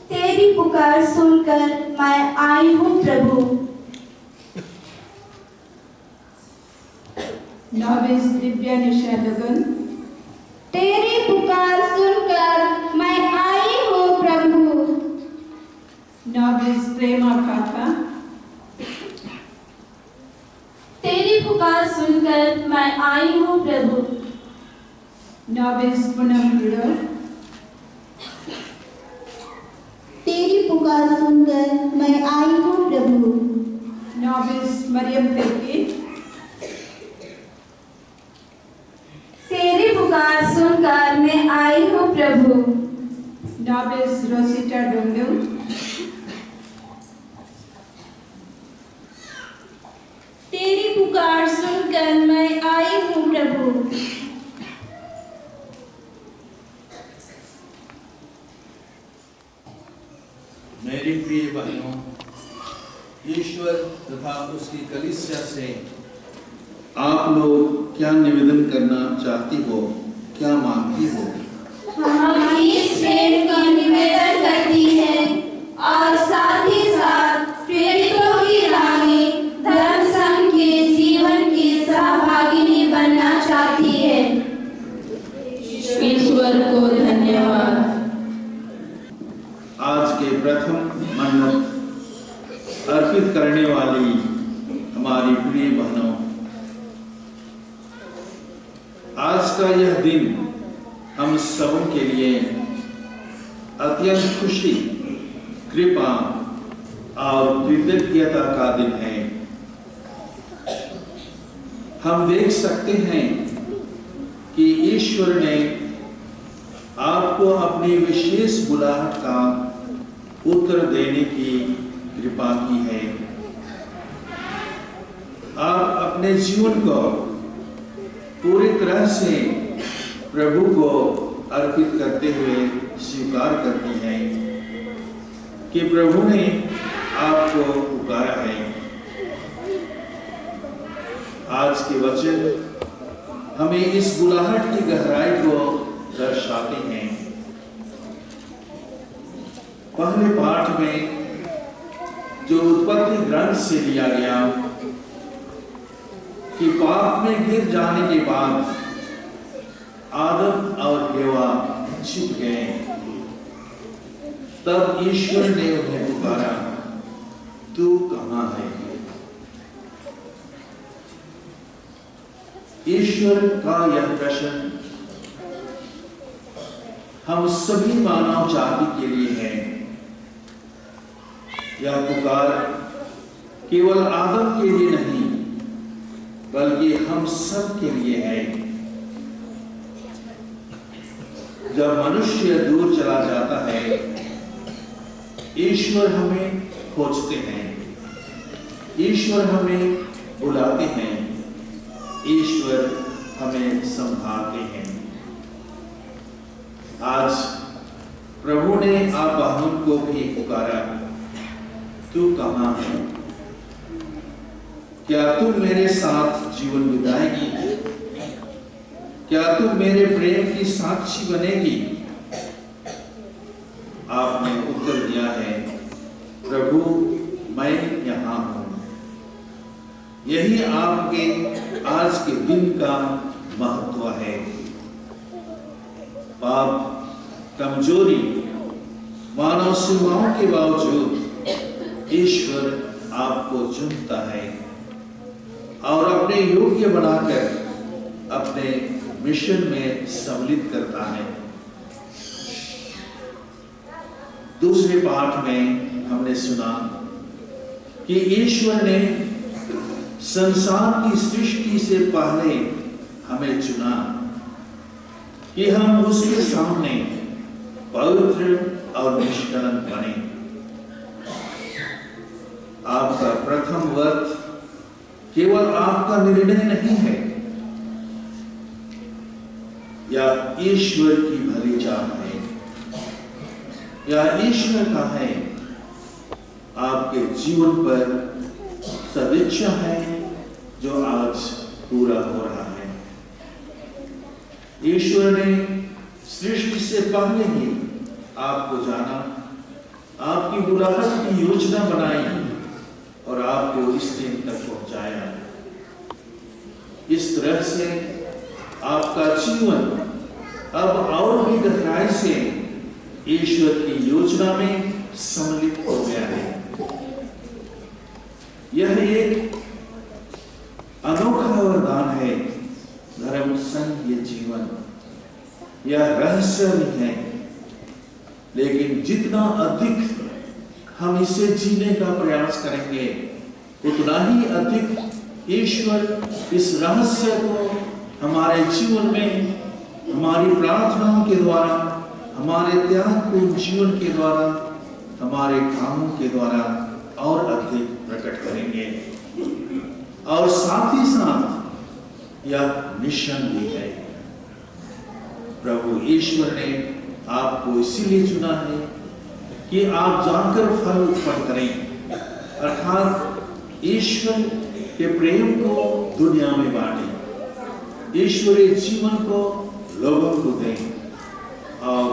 तेरी पुकार सुनकर मैं आई हूँ प्रभु। नॉविस दिव्या निशा लगन। तेरी पुकार सुनकर मैं आई हूँ प्रभु। नॉविस प्रेमा काका। तेरी पुकार सुनकर मैं आई हूँ प्रभु। नॉविस पूनम गुड़ो। तेरी पुकार सुनकर मैं आई हूँ प्रभु। नॉविस मरियम तिर्की। तेरी पुकार सुनकर मैं आई हूँ प्रभु। नॉविस रोसिटा डोंडू। तेरी पुकार सुनकर मैं आई हूँ प्रभु। मेरी प्रिय बहनों, ईश्वर तथा उसकी कलीसिया से आप लोग क्या निवेदन करना चाहती हो, क्या मांगती हो? हम इस प्रेम का निवेदन करती है और साथ ही साथ प्रेरितों की रानी धर्म संघ के जीवन की सहभागिनी बनना चाहती है। ईश्वर को धन्यवाद। आज के प्रथम मन्नत अर्पित निवेदन करने वाली हमारी प्रिय बहनों, आज का यह दिन हम सबों के लिए अत्यंत खुशी, कृपा और कृतज्ञता का दिन है। हम देख सकते हैं कि ईश्वर ने आपको अपनी विशेष बुलाहट का उत्तर देने की कृपा की है। आप अपने जीवन को पूरी तरह से प्रभु को अर्पित करते हुए स्वीकार करती हैं कि प्रभु ने आपको पुकारा है। आज के वचन हमें इस बुलाहट की गहराई को दर्शाते हैं। पहले पाठ में जो उत्पत्ति ग्रंथ से लिया गया कि पाप में गिर जाने के बाद आदम और हेवा छिप गए, तब ईश्वर ने उन्हें पुकारा, तू कहां है? ईश्वर का यह प्रश्न हम सभी मानव जाति के लिए है। यह पुकार केवल आदम के लिए नहीं, बल्कि हम सब के लिए है। जब मनुष्य दूर चला जाता है, ईश्वर हमें खोजते हैं, ईश्वर हमें बुलाते हैं, ईश्वर हमें संभालते हैं। आज प्रभु ने आप बहनों को भी पुकारा, तू कहां है? क्या तुम मेरे साथ जीवन बिताएगी? क्या तुम मेरे प्रेम की साक्षी बनेगी? आपने उत्तर दिया है, प्रभु मैं यहां हूं। यही आपके आज के दिन का महत्व है। पाप, कमजोरी, मानव सीमाओं के बावजूद ईश्वर आपको चुनता है और अपने योग्य बनाकर अपने मिशन में सम्मिलित करता है। दूसरे पाठ में हमने सुना कि ईश्वर ने संसार की सृष्टि से पहले हमें चुना कि हम उसके सामने पवित्र और निष्कलंक बने। आपका प्रथम वर्त केवल आपका निर्णय नहीं है, यह ईश्वर की भली चाह है, यह ईश्वर का है। आपके जीवन पर सदिच्छा है जो आज पूरा हो रहा है। ईश्वर ने सृष्टि से पहले ही आपको जाना, आपकी बुलाहट की योजना बनाई और आपको इस दिन तक पहुंचाया। इस तरह से आपका जीवन अब और भी गहराई से ईश्वर की योजना में सम्मिलित हो गया है। यह एक अनोखा वरदान है, धर्म संग ये जीवन। यह रहस्य भी है, लेकिन जितना अधिक हम इसे जीने का प्रयास करेंगे, उतना ही अधिक ईश्वर इस रहस्य को हमारे जीवन में, हमारी प्रार्थनाओं के द्वारा, हमारे त्यागपूर्ण जीवन के द्वारा, हमारे कामों के द्वारा और अधिक प्रकट करेंगे। और साथ ही साथ यह मिशन भी है। प्रभु ईश्वर ने आपको इसीलिए चुना है कि आप जानकर फल उत्पन्न करें, अर्थात ईश्वर के प्रेम को दुनिया में बांटें, ईश्वरीय जीवन को लोगों को दें और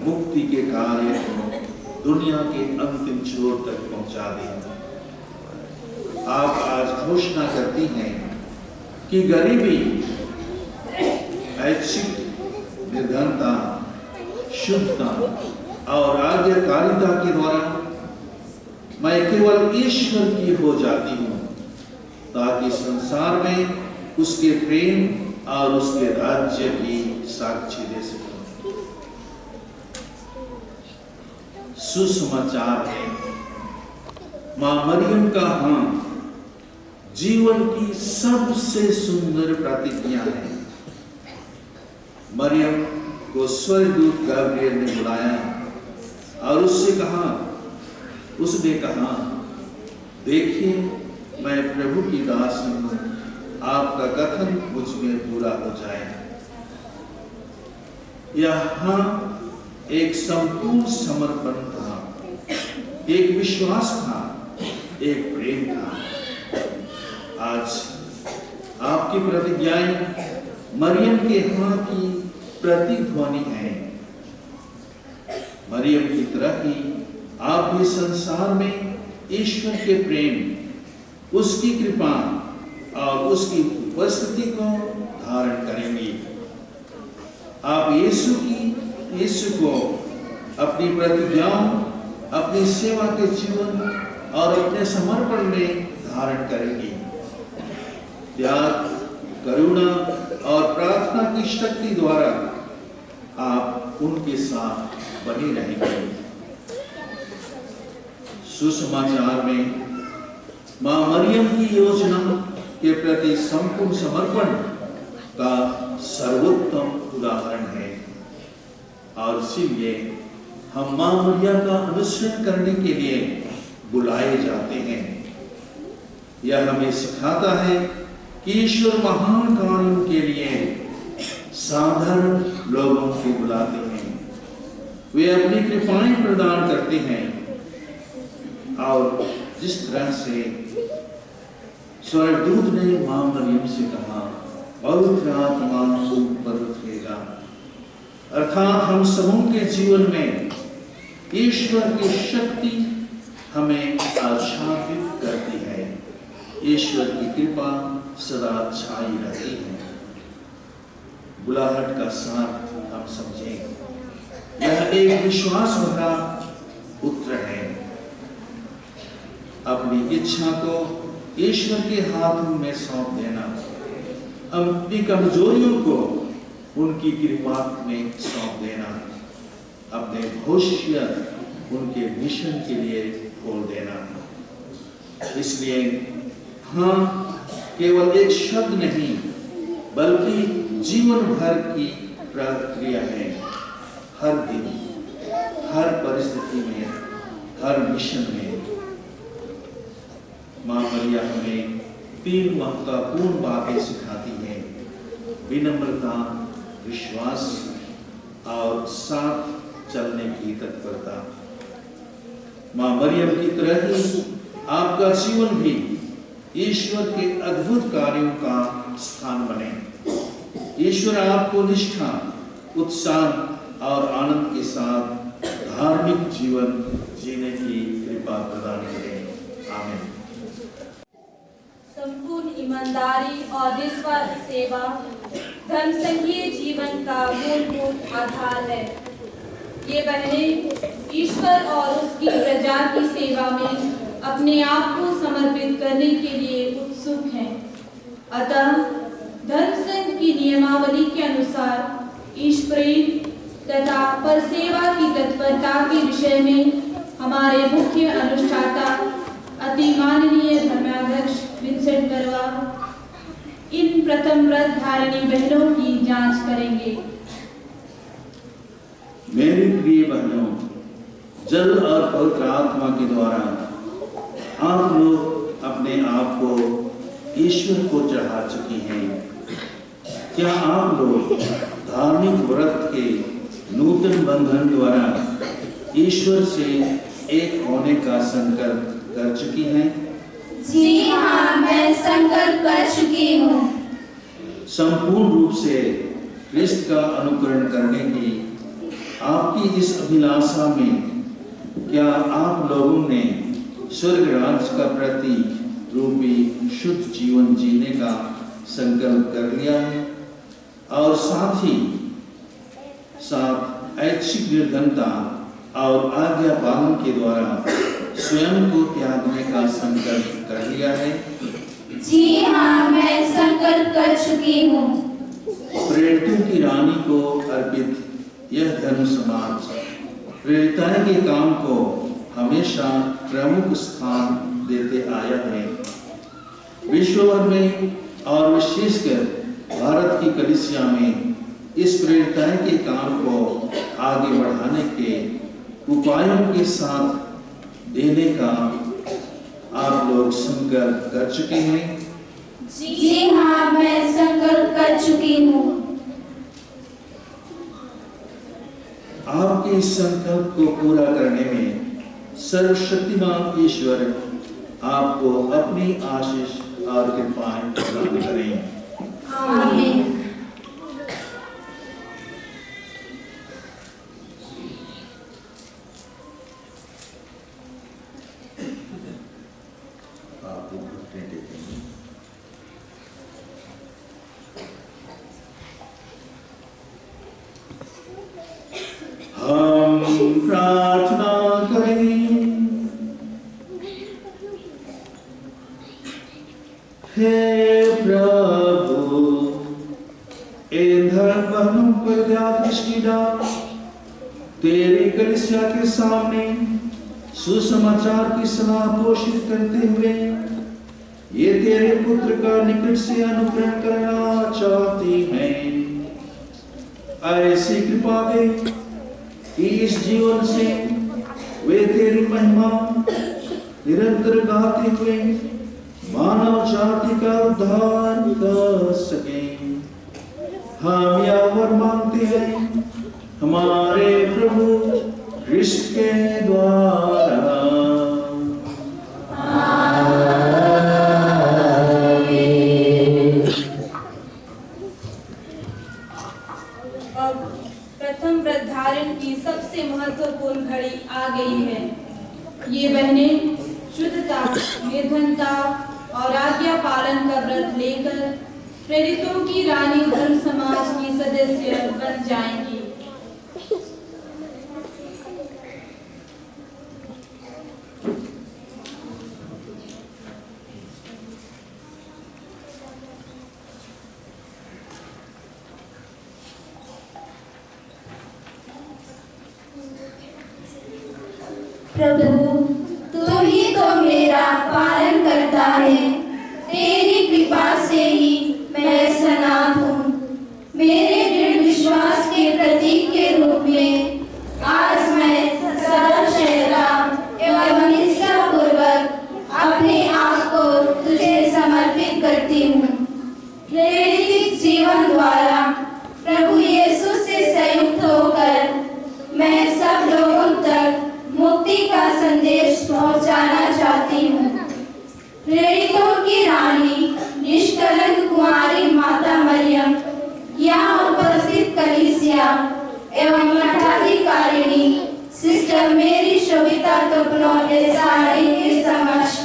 मुक्ति के कार्य को दुनिया के अंतिम छोर तक पहुंचा दें। आप आज घोषणा करती हैं कि गरीबी, ऐच्छिक निर्धनता, शुद्धता और आज्ञाकारिता के द्वारा मैं केवल ईश्वर की हो जाती हूँ, ताकि संसार में उसके प्रेम और उसके राज्य की साक्षी दे सकूं। सुसमाचार है, मां मरियम का हाँ जीवन की सबसे सुंदर प्रतिज्ञा है। मरियम को स्वर्गदूत गब्रिएल ने बुलाया और उसने कहा, देखिए मैं प्रभु की दासी हूं, आपका कथन मुझ में पूरा हो जाए। यहाँ एक संपूर्ण समर्पण था, एक विश्वास था, एक प्रेम था। आज आपकी प्रतिज्ञाएं मरियम के हाँ की प्रतिध्वनि है। मरियम की तरह ही आप भी संसार में ईश्वर के प्रेम, उसकी कृपा और उसकी उपस्थिति को धारण करेंगे। आप यीशु को अपनी प्रतिज्ञाओं, अपनी सेवा के जीवन और अपने समर्पण में धारण करेंगे। त्याग, करुणा और प्रार्थना की शक्ति द्वारा आप उनके साथ बने रहेंगे। सुसमाचार में मां मरियम की योजना के प्रति संपूर्ण समर्पण का सर्वोत्तम उदाहरण है और इसीलिए हम मां मरियम का अनुसरण करने के लिए बुलाए जाते हैं। यह हमें सिखाता है कि ईश्वर महान कार्यों के लिए साधारण लोगों को बुलाते हैं। वे अपनी कृपाएं प्रदान करते हैं और जिस तरह से स्वर्गदूत ने मां मरियम से कहा, पवित्र आत्मा तुम पर उतरेगा, अर्थात हम सबों के जीवन में ईश्वर की शक्ति हमें आच्छादित करती है। ईश्वर की कृपा सदा छाई रहती है। बुलाहट का सार हम समझें, यह एक विश्वास भरा उत्तर है। अपनी इच्छा को ईश्वर के हाथों में सौंप देना, अपनी कमजोरियों को उनकी कृपा में सौंप देना, अपने भविष्य उनके मिशन के लिए खोल देना। इसलिए हाँ केवल एक शब्द नहीं, बल्कि जीवन भर की प्रक्रिया है। हर दिन, हर परिस्थिति में, हर मिशन में मां मरियम हमें 3 महत्वपूर्ण बातें सिखाती है: विनम्रता, विश्वास और साथ चलने की तत्परता। मां मरियम की तरह ही आपका जीवन भी ईश्वर के अद्भुत कार्यों का स्थान बने। ईश्वर आपको निष्ठा, उत्साह और आनंद के साथ धार्मिक जीवन जीने की कृपा प्रदान करें। आमीन। संपूर्ण ईमानदारी और निस्वार्थ सेवा धर्म संघीय जीवन का मूलभूत आधार है। ये बहनें ईश्वर और उसकी प्रजा की सेवा में अपने आप को समर्पित करने के लिए उत्सुक हैं। अतः धर्म संघ की नियमावली के अनुसार ईश्वरीय तथा पर सेवा की तत्परता के विषय में हमारे मुख्य अनुष्ठाता अति माननीय धर्माध्यक्ष विंसेंट बरवा इन प्रथम व्रत धारिणी बहनों की जांच करेंगे। मेरी प्रिय बहनों, जल और पवित्र आत्मा के द्वारा आप लोग अपने आप को ईश्वर को चढ़ा चुकी हैं। क्या आप लोग धार्मिक व्रत के नूतन बंधन द्वारा ईश्वर से एक होने का संकल्प कर चुकी हैं? जी हाँ, मैं संकल्प कर चुकी हूँ। संपूर्ण रूप से क्रिस्त का अनुकरण करने की आपकी इस अभिलाषा में क्या आप लोगों ने स्वर्ग राज्य का प्रति रूपी शुद्ध जीवन जीने का संकल्प कर लिया है और साथ ही साथ ऐच्छिक निर्धनता और आज्ञा पालन के द्वारा स्वयं को त्यागने का संकल्प कर लिया है? जी हाँ, मैं संकल्प कर चुकी हूँ। प्रेरितों की रानी को अर्पित यह धर्म समाज प्रेरिताएं के काम को हमेशा प्रमुख स्थान देते आया है। विश्व भर में और विशेषकर भारत की कलीसिया में इस प्रेरिताएं के काम को आगे बढ़ाने के उपायों के साथ देने का आप लोग संकल्प कर चुके हैं? जी हाँ, मैं संकल्प कर चुकी हूँ। आपके इस संकल्प को पूरा करने में सर्वशक्तिमान ईश्वर आपको अपनी आशीष और कृपाएं प्रदान करें। आमीन। आप घुटने टेकेंगे। हम प्रार्थना करें। हे प्रभु, इन धर्म बहनों पर दया दृष्टि डाल। तेरी कलीसिया के सामने सुसमाचार की सलाह पोषित करते हुए ये तेरे पुत्र का निकट से अनुग्रह करना चाहती हैं। ऐसी कृपा दे कि इस जीवन से वे तेरी महिमा निरंतर गाते हुए मानव जाति का उद्धार कर सकें। हम यह वर मांगते हैं हमारे प्रभु कृष्ण के द्वारा। अब प्रथम व्रत धारण की सबसे महत्वपूर्ण घड़ी आ गई है। ये बहनें शुद्धता, निर्धनता और आज्ञा पालन का व्रत लेकर प्रेरितों की रानी धर्म समाज की सदस्य बन जाएंगी। प्रभु, तू ही तो मेरा पालन करता है। तेरी कृपा से ही मैं सनात हूँ। मेरे दृढ़ विश्वास के प्रतीक के रूप में आज मैं सदा चेहरा एवं निष्ठापूर्वक अपने आप को तुझे समर्पित करती हूँ। प्रेरित जीवन द्वारा प्रभु यीशु से संयुक्त होकर मैं सब लोगों तक मुक्ति का संदेश पहुंचाना चाहती हूँ। प्रेरितों की रानी निष्कलंक कुंवारी माता मरियम, यहाँ उपस्थित कलीसिया एवं मठाधिकारिणी सिस्टर मेरी शोभिता टोपनो एसारी के समक्ष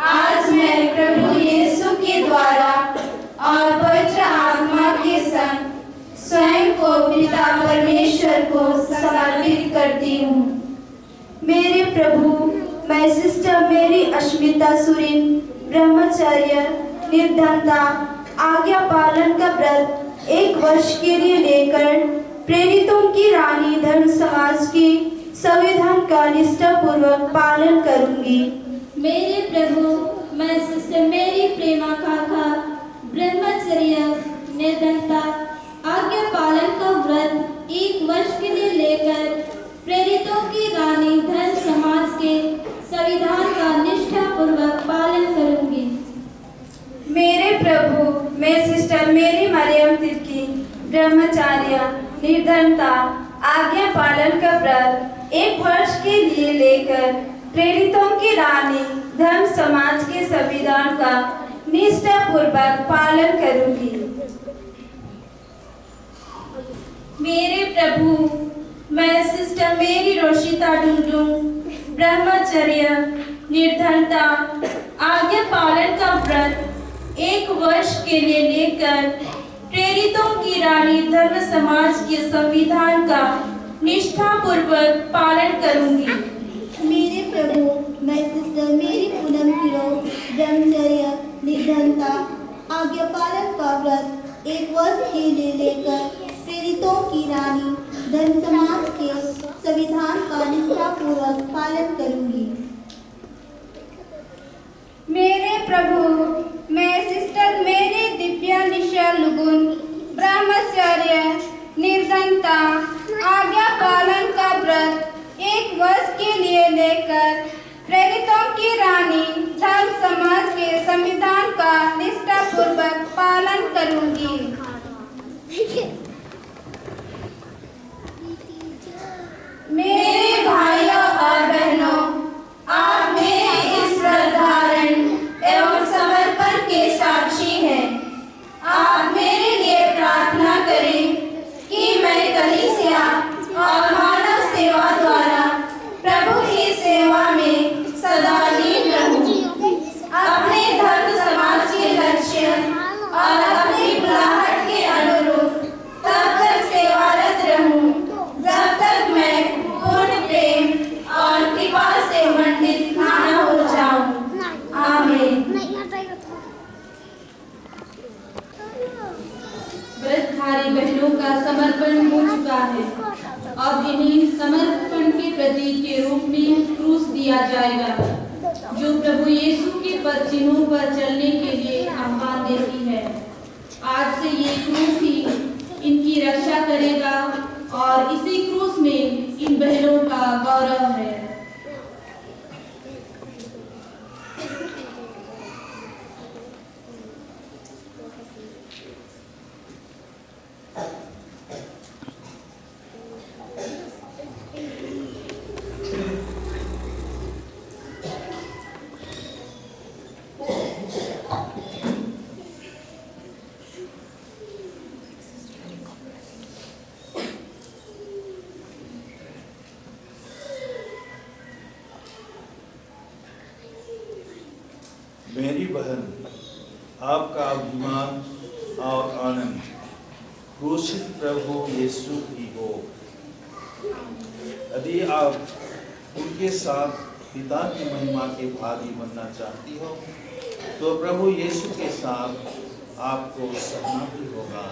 आज मैं प्रभु यीशु के द्वारा और पवित्र आत्मा के संग स्वयं को पिता परमेश्वर को समर्पित करती हूँ। मेरे प्रभु, मैं सिस्टर मेरी अश्मिता सुरीन ब्रह्मचर्य, निर्धनता, आज्ञा पालन का व्रत 1 वर्ष के लिए लेकर प्रेरितों की रानी धर्म समाज के संविधान का निष्ठापूर्वक पालन करूंगी। मेरे प्रभु, मैं सिस्टर मेरी प्रेमा काका ब्रह्मचर्य, निर्धनता, आज्ञा पालन का व्रत 1 वर्ष के लिए लेकर प्रेरितों की रानी धर्म समाज के संविधान का निष्ठापूर्वक पालन करूंगी। मेरे प्रभु, मैं सिस्टर मेरी मरियम तिर्की ब्रह्मचर्य, निर्धनता, आज्ञा पालन का व्रत 1 वर्ष के लिए लेकर प्रेरितों की रानी धर्म समाज के संविधान का निष्ठापूर्वक पालन करूंगी। मेरे प्रभु, मैं सिस्टर मेरी रोशिता डुंडुम ब्रह्मचर्य, निर्धनता, आज्ञा पालन का व्रत 1 वर्ष के लिए लेकर प्रेरितों की रानी धर्म समाज के संविधान का निष्ठापूर्वक पालन करूंगी। मेरे प्रभु, मैं सिस्टर मेरी पूनम किरो ब्रह्मचर्य, निर्धनता, आज्ञा पालन का व्रत 1 वर्ष के लिए लेकर प्रेरितों की रानी धर्म समाज के संविधान का निष्ठापूर्वक पालन करूंगी। मेरे प्रभु, मैं सिस्टर मेरी दिव्या निशल गुण ब्रह्मचर्य, निर्धनता, आज्ञा पालन का व्रत 1 वर्ष के लिए लेकर प्रेरितों की रानी धर्म समाज के संविधान का निष्ठापूर्वक पालन करूंगी। मेरे भाइयों और बहनों, आप मेरे इस श्रद्धारण एवं समर्पण के साक्षी हैं। आप मेरे लिए प्रार्थना करें कि मैं कलीसिया और मानव सेवा द्वारा प्रभु की सेवा में सदा लीन रहूं, अपने धर्म समाज के लक्ष्य और अपनी बुलाहट के अनुरूप तब तक सेवारत रहूं जब तक मैं पूर्ण प्रेम और कृपा से मंडित ना हो जाऊं। आमीन। व्रतधारी बहनों का समर्पण हो चुका है। अब इन्हें समर्पण के प्रतीक के रूप में क्रूस दिया जाएगा, जो प्रभु यीशु के पद चिन्हों पर चलने के लिए आह्वान देती है। आज से ये क्रूस ही इनकी रक्षा करेगा और इसी क्रूस में इन बहनों का गौरव है। मेरी बहन, आपका अभिमान और आनंद क्रूसित प्रभु यीशु ही हो। यदि आप उनके साथ पिता की महिमा के भागी बनना चाहती हो तो प्रभु यीशु के साथ आपको सहना भी होगा।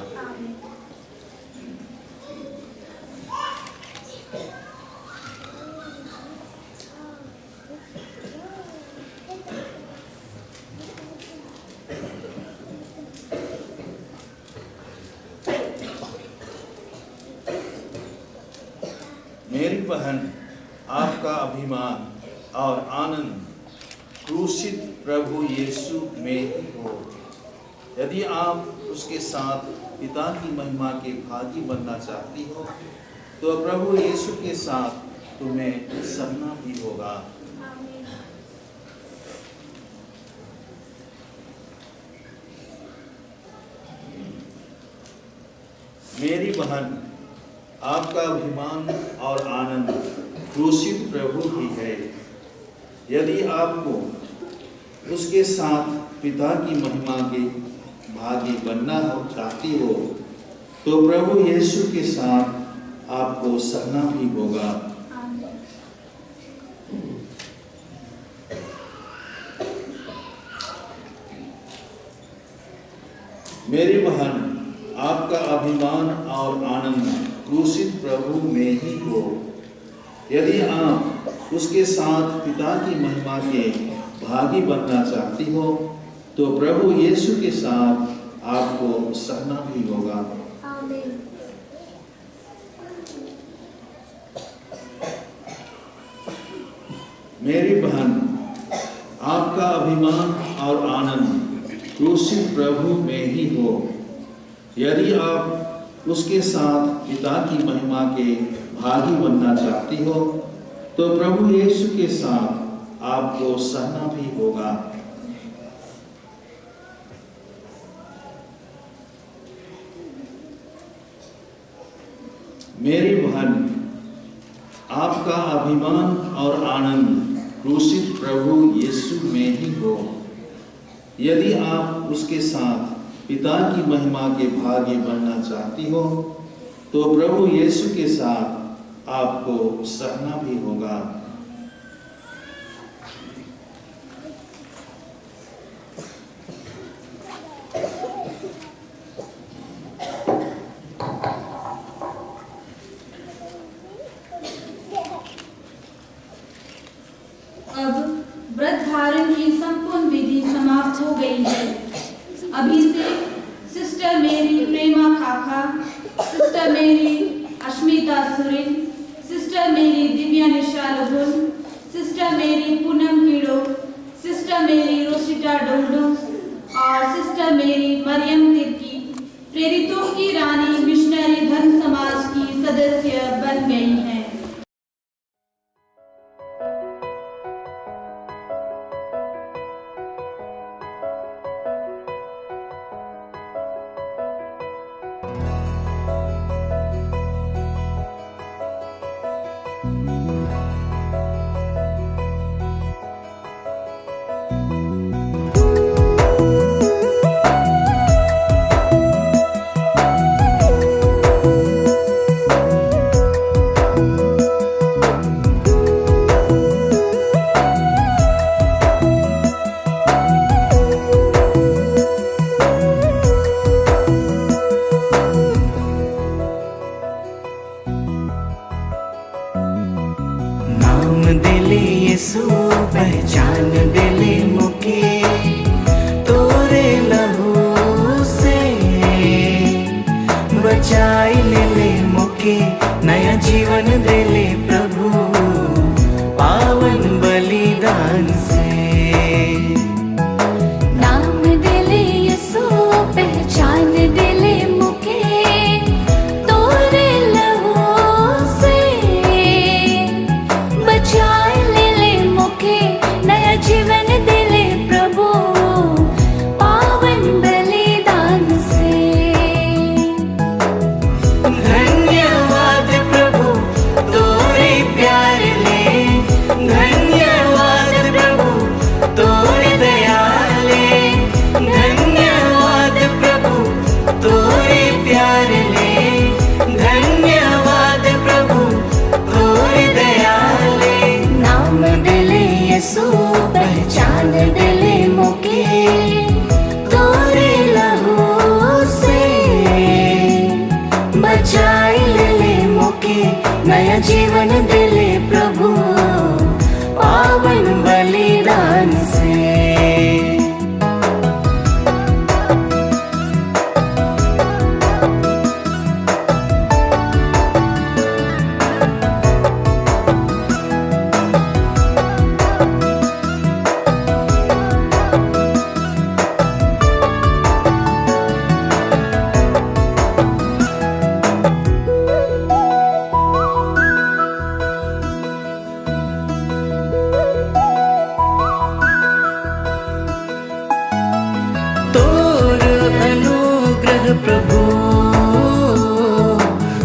मेरी बहन, आपका अभिमान और आनंद क्रूसित प्रभु यीशु में ही हो। यदि आप उसके साथ पिता की महिमा के भागी बनना चाहती हो तो प्रभु यीशु के साथ तुम्हें सहना भी होगा। मेरी बहन, आपका अभिमान और आनंद क्रूसित प्रभु ही है। यदि आपको उसके साथ पिता की महिमा के भागी बनना चाहती हो तो प्रभु यीशु के साथ आपको सहना भी होगा। मेरी बहन, आपका अभिमान और आनंद क्रूसित प्रभु में ही हो। यदि आप उसके साथ पिता की महिमा के भागी बनना चाहती हो तो प्रभु यीशु के साथ आपको सहना भी होगा। मेरी बहन, आपका अभिमान और आनंद क्रूसित प्रभु में ही हो। यदि आप उसके साथ पिता की महिमा के भागी बनना चाहती हो तो प्रभु यीशु के साथ आपको सहना भी होगा। मेरी बहन, आपका अभिमान और आनंद क्रूसित प्रभु यीशु में ही हो। यदि आप उसके साथ पिता की महिमा के भागी बनना चाहती हो तो प्रभु यीशु के साथ आपको सहना भी होगा। प्रधारण की संपूर्ण विधि समाप्त हो गई है। अभी से सिस्टर मेरी प्रेमा खाखा, सिस्टर मेरी अश्मिता सुरिन, सिस्टर मेरी दिव्या निशा लुगुन, सिस्टर मेरी पूनम कीड़ो, सिस्टर मेरी रोसिटा डोंडो और सिस्टर मेरी मरियम तिर्की प्रेरितों की रानी मिशनरी धर्म समाज की सदस्य बन गई हैं। पहचान दिले मुके तोरे लहू से बचाई ले मुके नया जीवन दिले प्रभु पावन बलिदान से। नाम दिले यीशु पहचान दिले मुके तोरे लहू से बचाए नया जीवन दिले प्रभु पावन बलिदान से। धन्यवाद प्रभु तोरे प्यार ले, धन्यवाद प्रभु तोरे दया ले, धन्यवाद प्रभु तोरे प्यार ले, धन्यवाद प्रभु तोरे दया ले। नाम दिले यीशु पहचान दिले मुके तोरे लहू से बचाई ले मुके नया जीवन दिले प्रभु पावन बलिदान से। प्रभु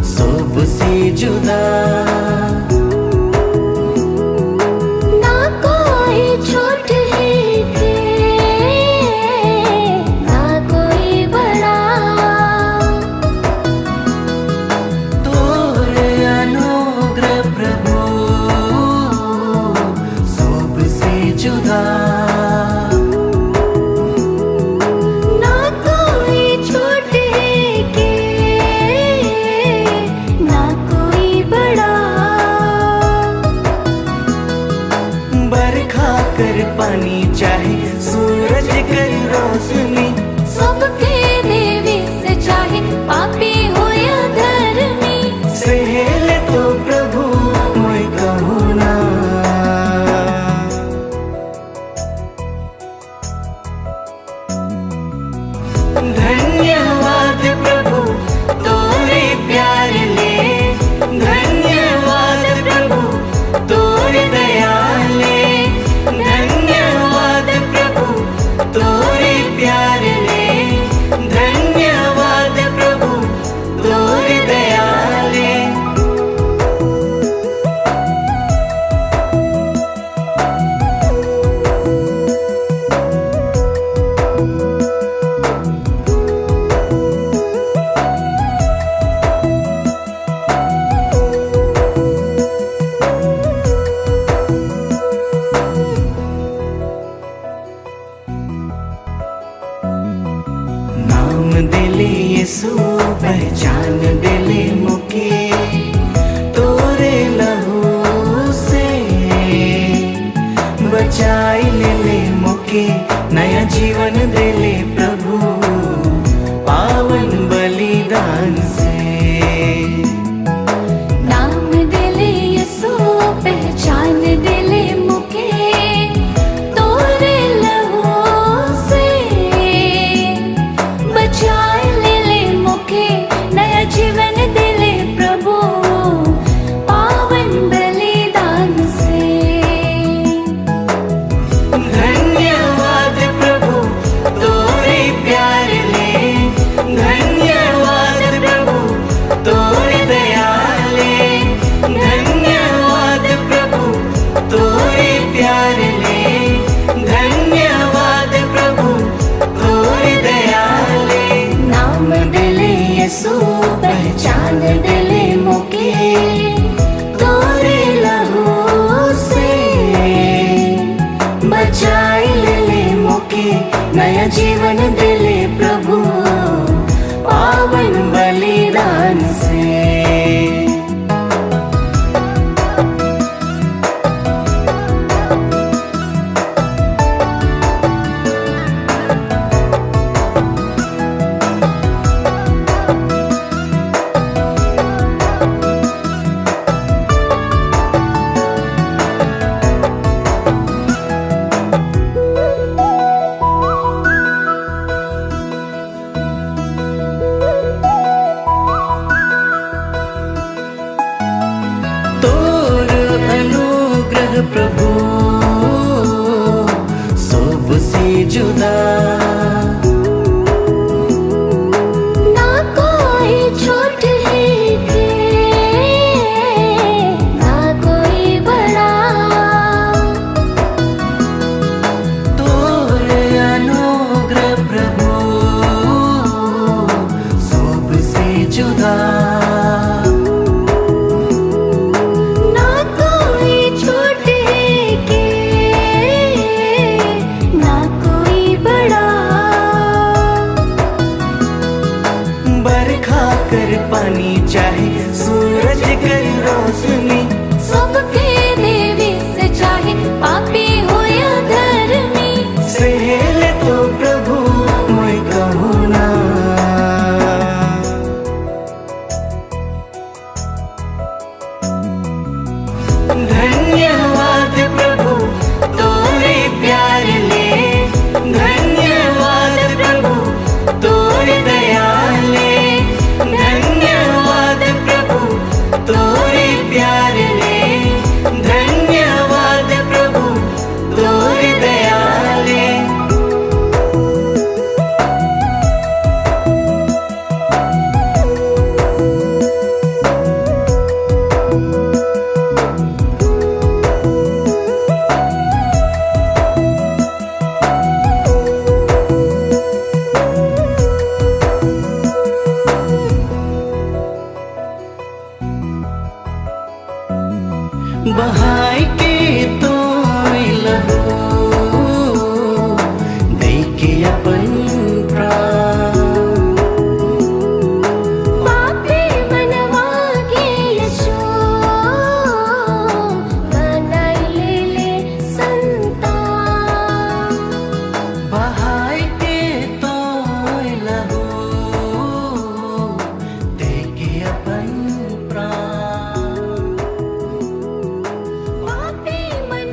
सबसे जुदा ना कोई छोट है के ना कोई बड़ा तोरे अनुग्रह प्रभु सबसे जुदा पानी चाहे सूरज कर रोशनी सबके देवी से चाहे पापी हो या धर्मी सहेल तो प्रभु मैं कहूँ ना। धन्यवाद प्रभु तोरे प्यार ले, धन्यवाद प्रभु तोरे दया ले, धन्यवाद जीवन दिले प्रभु पावन बलिदान से। नाम दिले यसु पहचान दिले मुके तोरे लहू से बचाए ले मुके नया जीवन दिले प्रभु पावन बलिदान से। धन्यवाद प्रभु तोरे प्यार ले, धन्यवाद प्रभु तोरे दया ले, धन्यवाद प्रभु तोरे प्यार ले, धन्यवाद प्रभु तोरे दया ले। नाम दिले यसु पहचान दिले मुके तोरे लहू से बचाए ले मुके नया जीवन दिले प्रभु पावन बलिदान से। तोर अनुग्रह प्रभु सबसे जुदा, ना कोई छोट है के ना कोई बड़ा, तोर अनुग्रह प्रभु सबसे जुदा। ना कोई छोट है के ना कोई बड़ा। बरखा कर पानी चाहे सूरज कर रोशनी, सबके देवी से चाहे पापी हो या धर्मी, सहेल तो प्रभु मैं कहूँ ना। धन्यवाद प्रभु तोरे प्यार ले, धन्यवाद प्रभु तोरे दया ले, धन्यवाद प्रभु तोरे प्यार ले, धन्यवाद प्रभु तोरे दया ले। बहाई के तो लहू देके अपन प्राण, पापी मनवा के यीशु बनाई ले संतान। बहाई के तो लहू देके अपन प्राण। पापी मन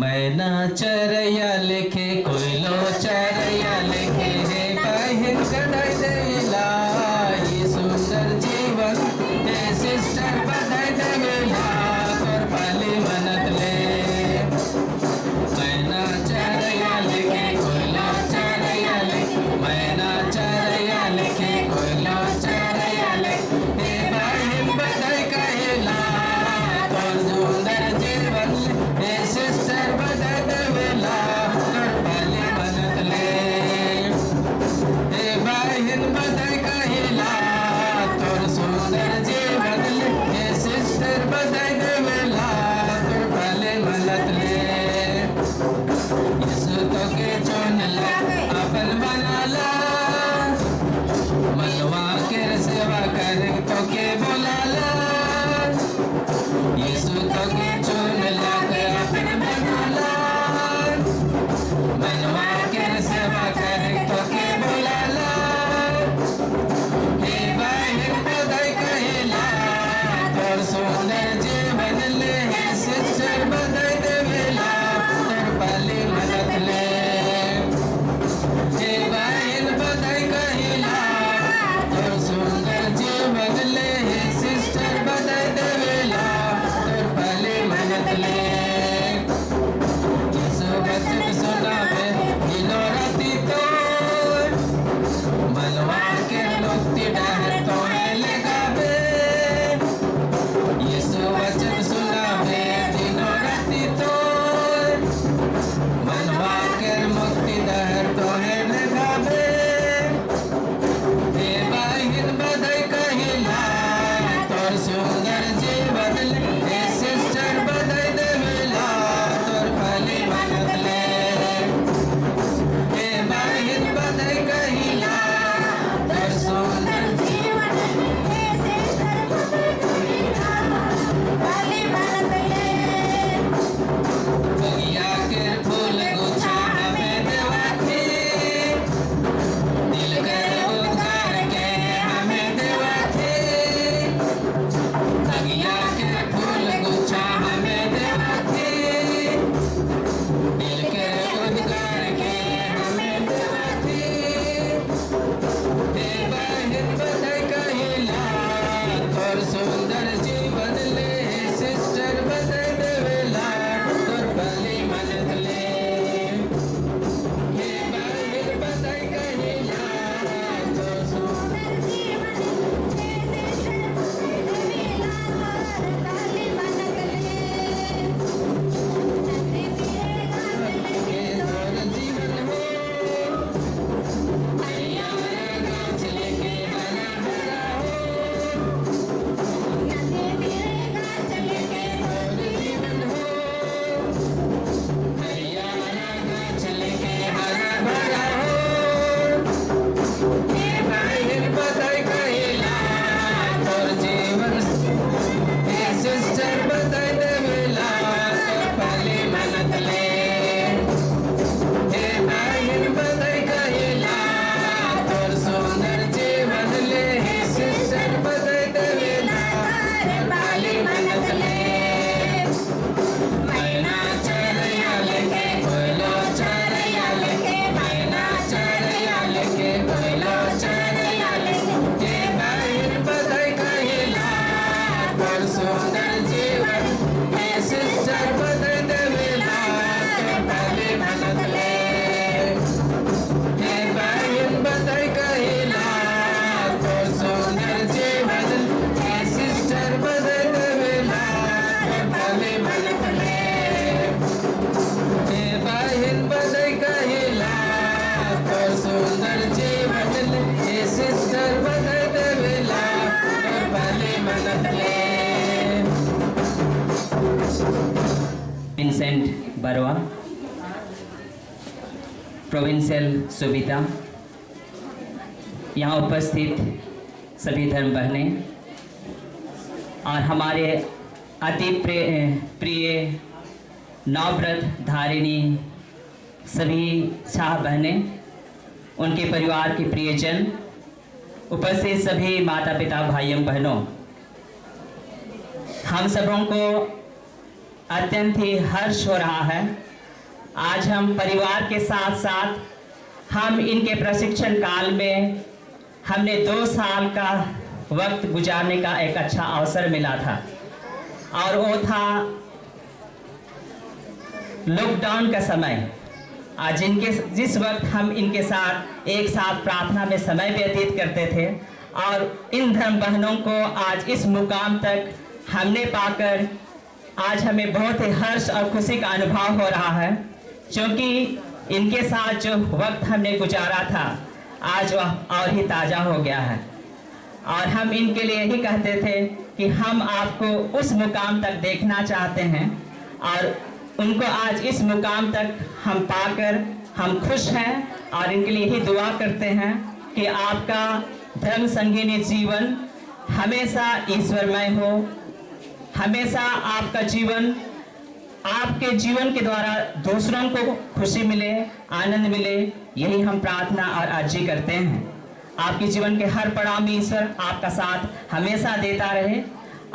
मैना चरैया लिखे कोयलो चरैया लिखे हे बहन गढ़ाई देला ये सुंदर जीवन हे सिस्टर बधाई देला तोर पाली मनत ले मैना चरैया लिखे कोयलो चरैया लिखे मैना चरैया लिखे कोयलो चरैया लिखे हे बहन बधाई कहेला तोर सुंदर जीवन हे सिस्टर बधाई देला तोर पाली मनत ले हे बहन बधाई कहेला तोर सुंदर जीवन हे सिस्टर बधाई देला तोर पाली मनत ले यीशु तो के चुनला अपन बनाला मनवा के सेवा कर तो के बोलाला यीशु तो के चुनला के अपन बनाला मनवा के सेवा कर तो के बोलाला हे बहन बधाई कहेला तोर सुंदर जीवन ले हे सिस्टर बधाई देवेला तोर पाली मनत ले हे बहन बधाई कहेला तोर सुंदर जीवन ले हे सिस्टर बधाई देवेला तोर पाली मनत ले यीशु वचन सुनावे दिनो राती तोर मनवा के मुक्ति डर तोहे लगावे यीशु वचन सुनावे दिनो राती तोर मनवा के मुक्ति डर तोहे लगावे हे बहन बधाई कहेला तोर सुंदर जीवन हे सिस्टर बधाई देवेला तोर पाली मनत ले हे बहन बधाई कहेला तोर सुंदर जीवन हे सिस्टर बधाई देला पाली मनत ले बगिया के फूल गुच्छा हमें देवाथी दिल के उद्गार के हमें देवाथी बगिया के फूल गुच्छा हमें देवाथी दिल के उद्गार के हमें देवाथी हे बहन बधाई कहेला तोर सुंदर जीवन ले सिस्टर बधाई देवेला तोर पाली मनत ले हे बहन बधाई कहेला तोर सुंदर जीवन हे सिस्टर बधाई देला तोर पाली मनत ले नन्हे पीरे गाछ के तोर जीवन हो हरियाणा गाछ लेके हरा भरा हो नन्हे पीरे गाछ लेके तोर जीवन हो हरियाणा गाछ लेके हरा भरा हो हे बहन बधाई कहेला तोर जीवन हे सिस्टर बधाई देवेला तोर पाली मनत ले हे बहन बधाई कहेला तोर सुंदर जीवन ले हे सिस्टर बधाई देवेला तोर पाली मनत ले मैना चरैया लेके कोयलो चरैया लेके मैना चरैया लेके कोयलो चरैया लेके हे बहन बधाई कहेला तोर सुंदर जीवन हे सिस्टर बधाई देवेला तोर पाली मनत ले हे बहन बधाई कहेला तोर सुंदर जीवन हे सिस्टर बधाई देवेला तोर पाली मनत ले हे बहन बधाई कहेला तोर सुंदर जीवन हे सिस्टर बधाई देवेला तोर पाली मनत ले विंसेंट बरवा प्रोविंशियल सुविधा यहाँ उपस्थित सभी धर्म बहनें और हमारे अति प्रिय नवव्रत धारिणी सभी शाह बहनें, उनके परिवार के प्रियजन, उपस्थित सभी माता पिता भाइयों बहनों, हम सबों को अत्यंत ही हर्ष हो रहा है। आज हम परिवार के साथ साथ हम इनके प्रशिक्षण काल में हमने 2 साल का वक्त गुजारने का एक अच्छा अवसर मिला था, और वो था लॉकडाउन का समय। आज जिस वक्त हम इनके साथ एक साथ प्रार्थना में समय व्यतीत करते थे, और इन धर्म बहनों को आज इस मुकाम तक हमने पाकर आज हमें बहुत ही हर्ष और खुशी का अनुभव हो रहा है, क्योंकि इनके साथ जो वक्त हमने गुजारा था आज वह और ही ताज़ा हो गया है। और हम इनके लिए यही कहते थे कि हम आपको उस मुकाम तक देखना चाहते हैं, और उनको आज इस मुकाम तक हम पाकर हम खुश हैं, और इनके लिए यही दुआ करते हैं कि आपका धर्म संगीनी जीवन हमेशा ईश्वरमय हो, हमेशा आपका जीवन आपके जीवन के द्वारा दूसरों को खुशी मिले, आनंद मिले, यही हम प्रार्थना और अर्जी करते हैं। आपके जीवन के हर पड़ाव में ईश्वर आपका साथ हमेशा देता रहे,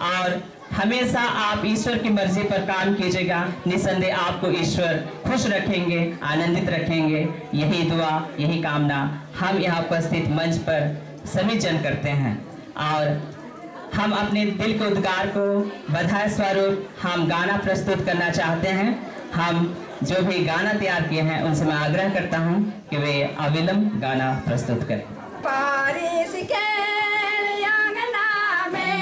और हमेशा आप ईश्वर की मर्जी पर काम कीजिएगा। निसंदेह आपको ईश्वर खुश रखेंगे, आनंदित रखेंगे। यही दुआ, यही कामना हम यहाँ उपस्थित मंच पर सभी जन करते हैं। और हम अपने दिल के उद्गार को बधाई स्वरूप हम गाना प्रस्तुत करना चाहते हैं। हम जो भी गाना तैयार किए हैं उनसे मैं आग्रह करता हूं कि वे अविलंब गाना प्रस्तुत करें। पारिस के अंगना में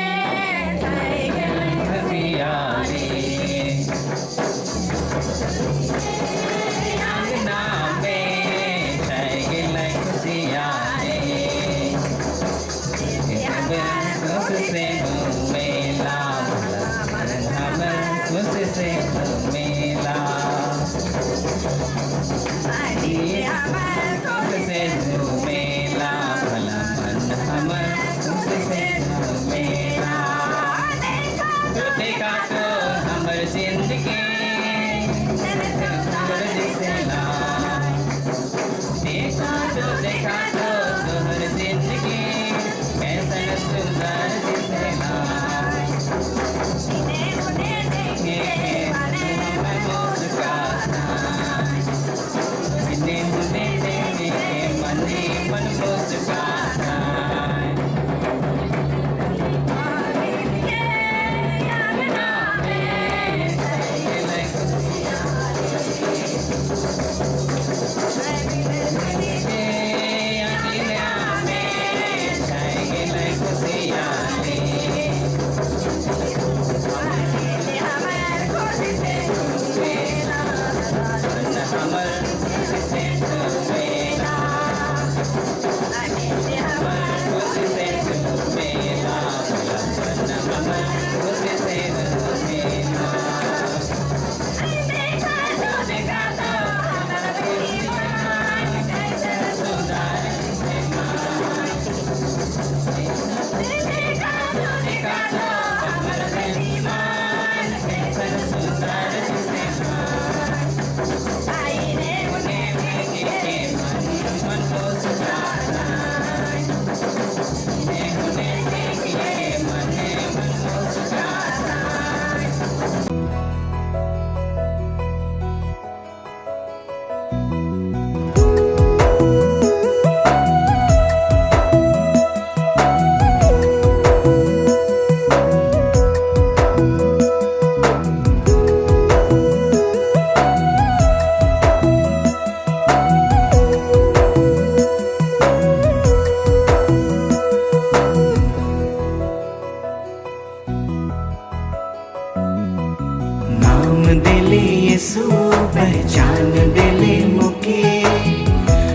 पहचान दिले मुके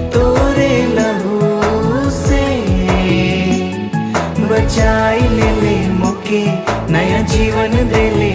तोरे लहू से बचाई ले मुके नया जीवन दिले।